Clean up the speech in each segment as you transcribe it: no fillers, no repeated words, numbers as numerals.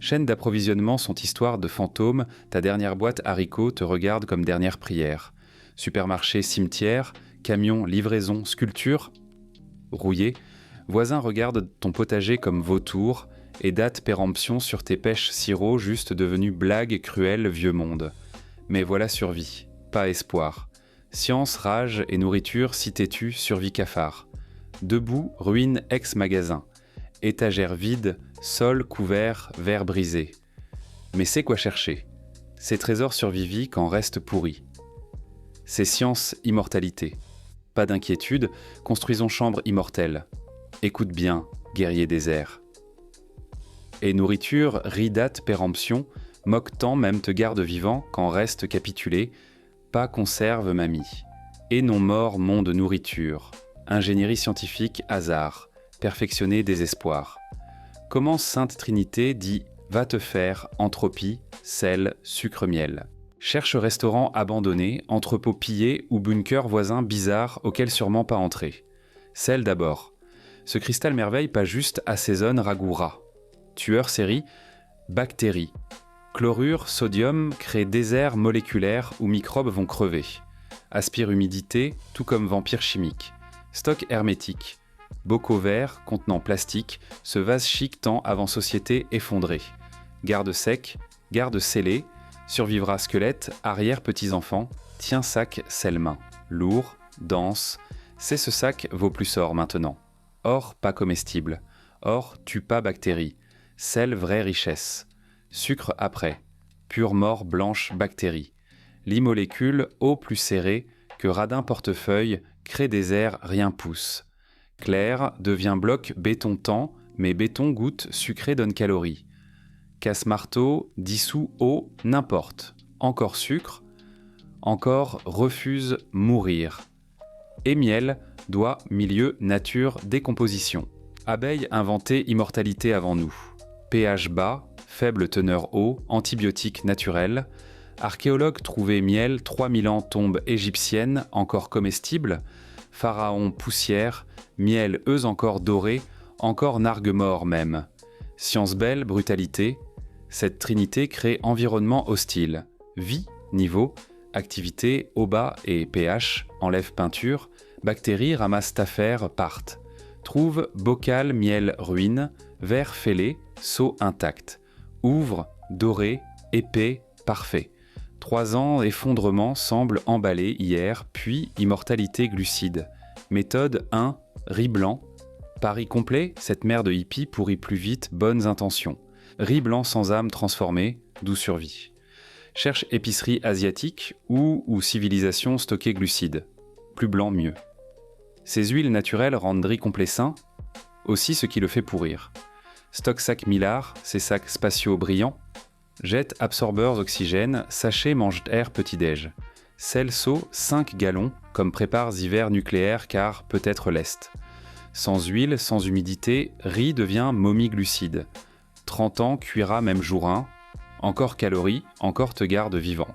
Chaîne d'approvisionnement sont histoire de fantômes, ta dernière boîte haricots te regarde comme dernière prière. Supermarché, cimetière, camion, livraison, sculpture, rouillé, voisin regarde ton potager comme vautour, et date péremption sur tes pêches sirop juste devenues blague cruelle vieux monde. Mais voilà survie, pas espoir. Science, rage et nourriture, si têtu, survie cafard. Debout, ruine ex-magasin. Étagère vide, sol couvert, verre brisé. Mais c'est quoi chercher. Ces trésors survivis quand restent pourris. C'est science, immortalité. Pas d'inquiétude, construisons chambre immortelle. Écoute bien, guerrier désert. Et nourriture, ridate, péremption, moque-tant même te garde vivant quand reste capitulé, pas conserve mamie. Et non mort monde nourriture, ingénierie scientifique, hasard, perfectionner désespoir. Comment Sainte Trinité dit « va te faire, entropie, sel, sucre-miel ». Cherche restaurant abandonné, entrepôt pillé ou bunker voisin bizarre auquel sûrement pas entrer. Sel d'abord. Ce cristal merveille pas juste assaisonne ragoût rat. Tueur série, bactéries. Chlorure, sodium crée désert moléculaire où microbes vont crever. Aspire humidité, tout comme vampire chimique. Stock hermétique. Bocaux verts, contenant plastique, ce vase chic tend avant société effondrée. Garde sec, garde scellé, survivra squelette, arrière petits-enfants, tiens sac, selle-main. Lourd, dense, c'est ce sac vaut plus or maintenant. Or pas comestible, or tue pas bactéries, sel vraie richesse. Sucre après, pure mort blanche bactérie. Lit molécule, eau plus serrée, que radin portefeuille, crée des airs, rien pousse. Clair devient bloc béton tend, mais béton goutte sucré donne calories. Casse-marteau, dissout eau, n'importe. Encore sucre, encore refuse mourir. Et miel, doigt, milieu, nature, décomposition. Abeille inventé immortalité avant nous. pH bas, faible teneur eau, antibiotique naturel. Archéologue trouvé miel, 3000 ans tombe égyptienne, encore comestible. Pharaon poussière, miel eux encore doré, encore nargue mort même. Science belle, brutalité. Cette trinité crée environnement hostile. Vie, niveau, activité, eau bas et pH, enlève peinture. Bactéries ramassent affaires, partent. Trouve bocal, miel, ruine. Verre fêlé, seau intact. Ouvre, doré, épais, parfait. 3 ans, effondrement semble emballé hier, puis immortalité glucide. Méthode 1, riz blanc. Pari complet, cette mère de hippie pourrit plus vite, bonnes intentions. Riz blanc sans âme transformé, d'où survie. Cherche épicerie asiatique ou civilisation stockée glucides. Plus blanc mieux. Ces huiles naturelles rendent riz complet sain, aussi ce qui le fait pourrir. Stock sac Millard, ces sacs spatiaux brillants. Jette absorbeurs oxygène, sachet mange air petit-déj. Sel seau, 5 gallons, comme prépares hiver nucléaire car peut-être l'Est. Sans huile, sans humidité, riz devient momie glucide. 30 ans cuira même jour 1. Encore calories, encore te garde vivant.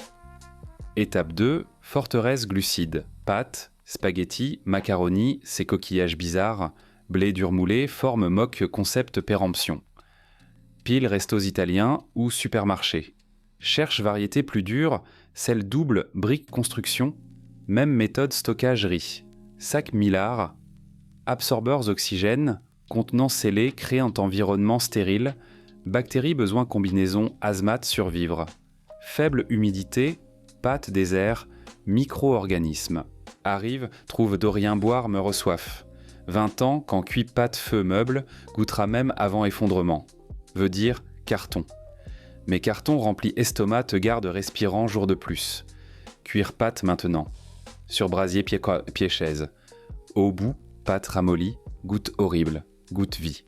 Étape 2, forteresse glucide. Pâtes, spaghettis, macaroni, ces coquillages bizarres, blé dur moulé, forme moque concept péremption. Pile restos italiens ou supermarché. Cherche variété plus dure, celle double brique construction, même méthode stockage riz. Sac Millard, absorbeurs oxygène, contenant scellé, crée un environnement stérile, bactéries besoin combinaison asthmate survivre. Faible humidité, pâte désert, micro-organismes. Arrive, trouve d'orien boire, me reçoif. 20 ans, quand cuit pâte feu meuble, goûtera même avant effondrement. Veut dire carton. Mais carton rempli estomac te garde respirant jour de plus. Cuire pâte maintenant. Sur brasier pied-chaise. Au bout, pâte ramollie, goutte horrible, goutte vie.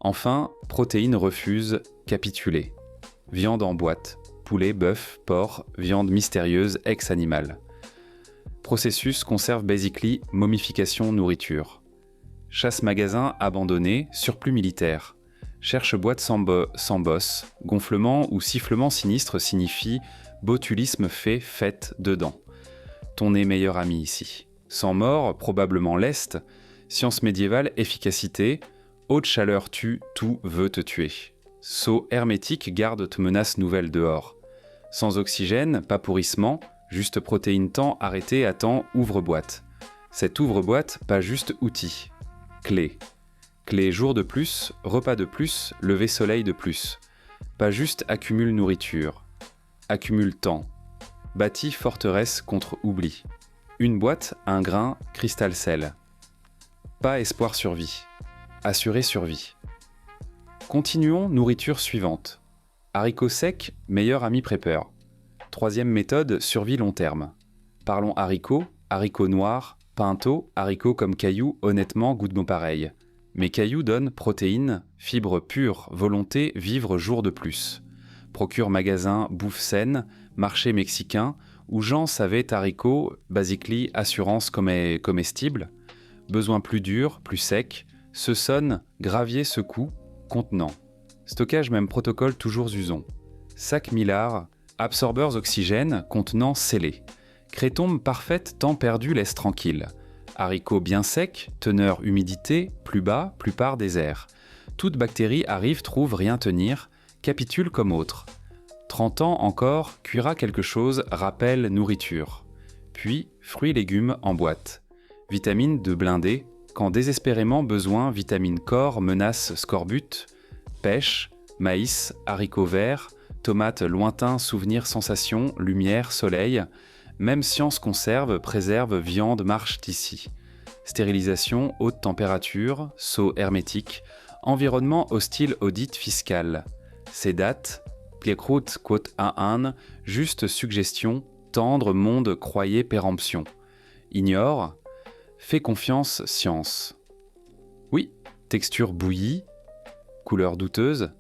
Enfin, protéines refuse, capituler. Viande en boîte, poulet, bœuf, porc, viande mystérieuse, ex-animal. Processus conserve basically, momification, nourriture. Chasse-magasin abandonné, surplus militaire. Cherche boîte sans bosse, gonflement ou sifflement sinistre signifie botulisme fait, fête dedans. Ton est meilleur ami ici. Sans mort, probablement lest, science médiévale, efficacité, haute chaleur tue, tout veut te tuer. Seau hermétique garde te menace nouvelle dehors. Sans oxygène, pas pourrissement, juste protéines temps arrêté à temps ouvre-boîte. Cet ouvre-boîte, pas juste outil. Clé. Clé jour de plus, repas de plus, lever soleil de plus. Pas juste accumule nourriture. Accumule temps. Bâti forteresse contre oubli. Une boîte, un grain, cristal sel. Pas espoir survie. Assurer survie. Continuons nourriture suivante. Haricots secs, meilleur ami prepper. Troisième méthode, survie long terme. Parlons haricots, haricots noirs, pinto, haricots comme cailloux, honnêtement goût de bon pareil. Mais cailloux donnent protéines, fibres pures, volonté, vivre jour de plus. Procure magasin, bouffe saine, marché mexicain, où Jean savait haricots, basically assurance comestible. Besoin plus dur, plus sec, se sonne, gravier secoue, contenant. Stockage même protocole toujours usons. Sac Millard, absorbeurs oxygène, contenant scellé. Crétombe parfaite, temps perdu laisse tranquille. Haricots bien secs, teneur humidité, plus bas, plupart désert. Toute bactérie arrive, trouve rien tenir, capitule comme autre. 30 ans encore, cuira quelque chose, rappel nourriture. Puis, fruits légumes en boîte. Vitamines de blindé, quand désespérément besoin, vitamine corps, menace scorbut, pêche, maïs, haricots verts, tomates lointain, souvenir, sensation, lumière, soleil, même science conserve, préserve, viande marche d'ici. Stérilisation, haute température, seau hermétique, environnement hostile audit fiscal. Ces dates, Pliekrut quote A1, juste suggestion, tendre monde croyez péremption. Ignore, fais confiance science. Oui, texture bouillie, couleur douteuse,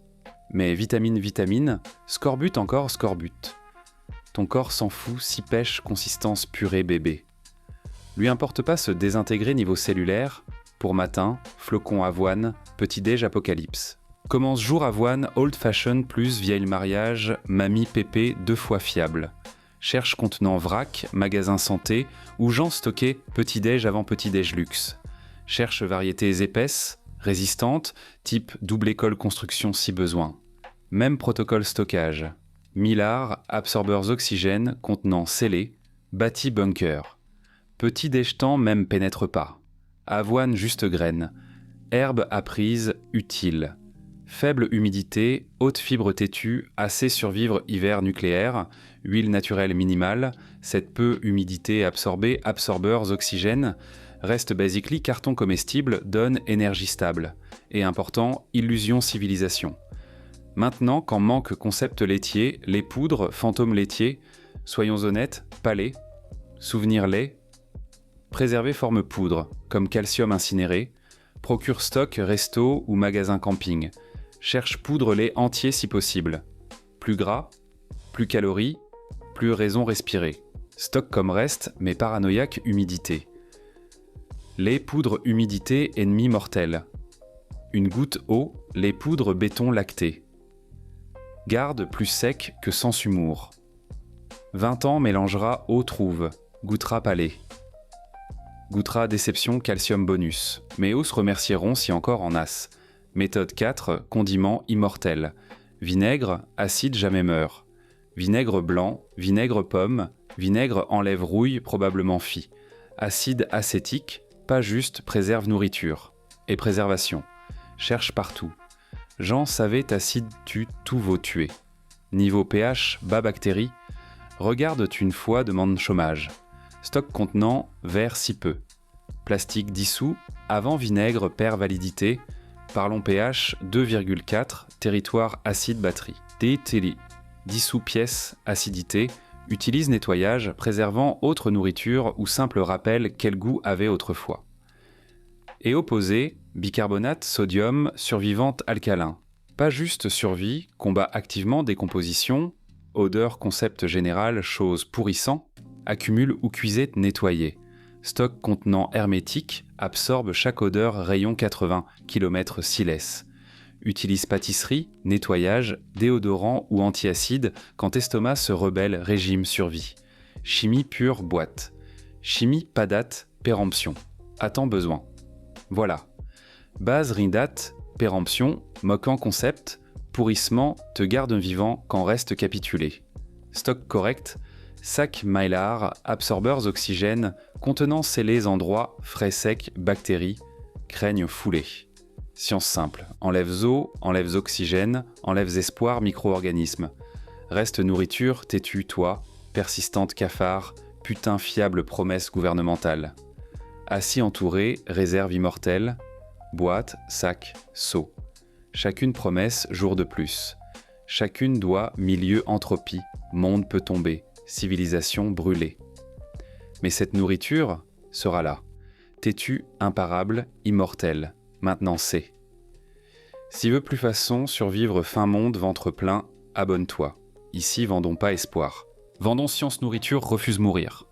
mais vitamine, scorbut encore scorbut. Ton corps s'en fout, si pêche, consistance purée bébé. Lui importe pas se désintégrer niveau cellulaire, pour matin, flocon avoine, petit-déj apocalypse. Commence jour avoine, old fashion plus vieille mariage, mamie pépé 2 fois fiable. Cherche contenant vrac, magasin santé, ou gens stockés petit-déj avant petit-déj luxe. Cherche variétés épaisses, résistantes, type double école construction si besoin. Même protocole stockage. Millard, absorbeurs oxygène, contenant scellé, bâti bunker. Petit déjetant même pénètre pas. Avoine juste graine. Herbe apprise, utile. Faible humidité, haute fibre têtue, assez survivre hiver nucléaire, huile naturelle minimale, cette peu humidité absorbée, absorbeurs oxygène, reste basically carton comestible, donne énergie stable. Et important, illusion civilisation. Maintenant, quand manque concept laitier, les poudres, fantômes laitiers, soyons honnêtes, palais, souvenirs lait, préserver forme poudre, comme calcium incinéré, procure stock, resto ou magasin camping. Cherche poudre lait entier si possible. Plus gras, plus calories, plus raison respirer. Stock comme reste, mais paranoïaque humidité. Lait, poudre, humidité, ennemi mortel. Une goutte eau, lait, poudre, béton lacté. Garde plus sec que sans humour. 20 ans mélangera eau trouve, goûtera palais. Goûtera déception calcium bonus, mais eux se remercieront si encore en as. Méthode 4, condiment immortel. Vinaigre, acide jamais meurt. Vinaigre blanc, vinaigre pomme, vinaigre enlève rouille probablement fi. Acide acétique, pas juste préserve nourriture. Et préservation. Cherche partout. Jean savait acide tue tout vaut tuer. Niveau pH, bas bactéries. Regarde une fois demande chômage. Stock contenant verre si peu. Plastique dissous, avant vinaigre perd validité. Parlons pH 2,4, territoire acide batterie. DTLI, dissous pièce, acidité, utilise nettoyage, préservant autre nourriture ou simple rappel quel goût avait autrefois. Et opposé, bicarbonate, sodium, survivante alcalin. Pas juste survie, combat activement décomposition, odeur, concept général, chose pourrissant, accumule ou cuisette nettoyé. Stock contenant hermétique, absorbe chaque odeur rayon 80 km s'y laisse. Utilise pâtisserie, nettoyage, déodorant ou antiacide quand estomac se rebelle régime survie. Chimie pure boîte. Chimie pas date, péremption. Attends besoin. Voilà. Base rindat, péremption, moquant concept, pourrissement te garde vivant quand reste capitulé. Stock correct, sac Mylar, absorbeurs oxygène, contenant scellés endroits, frais secs, bactéries, craignent foulés. Science simple, enlèves eau, enlèves oxygène, enlèves espoir, micro-organismes. Reste nourriture, têtu, toi, persistante cafard, putain fiable promesse gouvernementale. Assis entouré, réserve immortelle, boîte, sac, seau. Chacune promesse, jour de plus. Chacune doit milieu entropie, monde peut tomber, civilisation brûlée. Mais cette nourriture sera là, têtue, imparable, immortelle, maintenant c'est. Si veux plus façon, survivre fin monde, ventre plein, abonne-toi. Ici, vendons pas espoir. Vendons science nourriture, refuse mourir.